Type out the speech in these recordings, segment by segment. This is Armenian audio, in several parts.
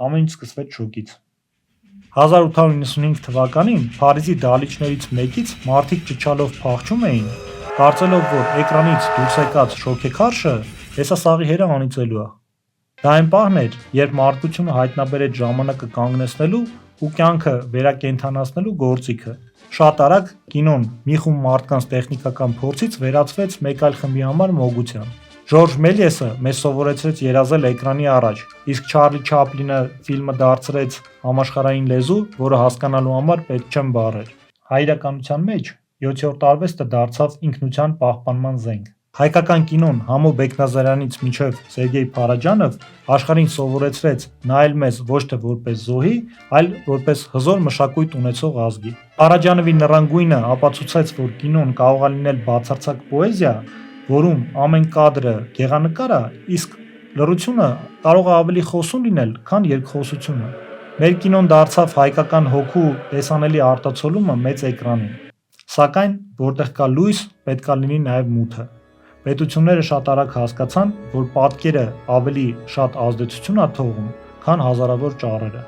ամեն ինչ սկսվեց շոկից։ 1895 թվականին Փարիզի դահլիճներից մեկից մարդիկ ճչալով փախչում էին, կարծելով, որ էկրանից դուրս եկած շոգեքարշը տեսասաղի հերը անիծելու է։ Դա այն պահն էր, երբ մարդկությունը հայտնաբերեց ժամանակը կանգնեցնելու ու կյանքը վերակենդանացնելու գործիքը։ Շատ արագ կինոն մի խումբ մարդկանց տեխնիկական փորձից վերածվեց մեկ այլ խմբի համար մոգության։ Ժորժ Մելիեսը մեզ սովորեցրեց երազել էկրանի առաջ, իսկ Չարլի Չապլինը ֆիլմը դարձրեց համաշխարհային լեզու, որը հասկանալու համար պետք չեն բառեր։ Հայ իրականության մեջ 7-րդ արվեստը դարձավ ինքնության պահպանման զենք։ Հայկական կինոն Համո Բեկնազարյանից մինչև Սերգեյ Փարաջանով աշխարհին սովորեցրեց նայել մեզ ոչ թե որպես զոհի, այլ որպես հզոր մշակույթ ունեցող ազգի։ Փարաջանովի նռան գույնը ապացուցեց, որ կինոն կարող է լինել բացարձակ պոեզիա, որում ամեն կադրը գեղանկար է, իսկ լռությունը կարող է ավելի խոսուն լինել, քան երկխոսությունը։ Մեր կինոն դարձավ հայկական հոգու տեսանելի արտացոլումը մեծ էկրանին։ Սակայն, որտեղ կա լույս, պետք է լինի նաև մութը։ Պետությունները շատ արագ հասկացան, որ պատկերը ավելի շատ ազդեցություն է թողում, քան հազարավոր ճառերը։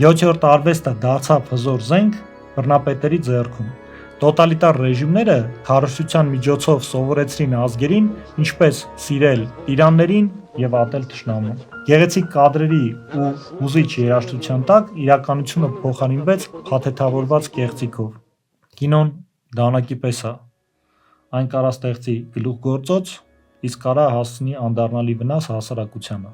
7-րդ արվեստը դարձավ հզոր զենք բռնապետերի ձեռքում։ Տոտալիտար ռեժիմները քարոզչության միջոցով սովորեցրին ազգերին ինչպես սիրել տիրաններին եւ ատել թշնամուն։ Գեղեցիկ կադրերի ու հուզիչ երաժշտության տակ իրականությունը փոխարինվեց փաթեթավորված կեղծիքով։ Կինոն դանակի պես է։ Այն կարա ստեղծի գլուխգործոց, իսկ կարա հասցնի անդառնալի վնաս հասարակությանը։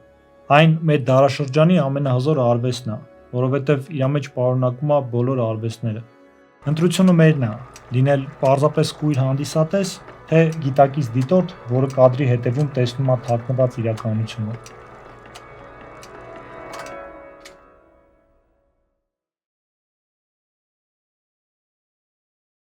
Այն մեր դարաշրջանի ամենահզոր արվեստն է, որովհետև իր մեջ պարունակում է բոլոր արվեստները։ Ընտրությունը մերն է՝ լինել պարզապես կույր հանդիսատես, թե գիտակից դիտորդ, որը կադրի հետևում տեսնում է թաքնված իրականությունը։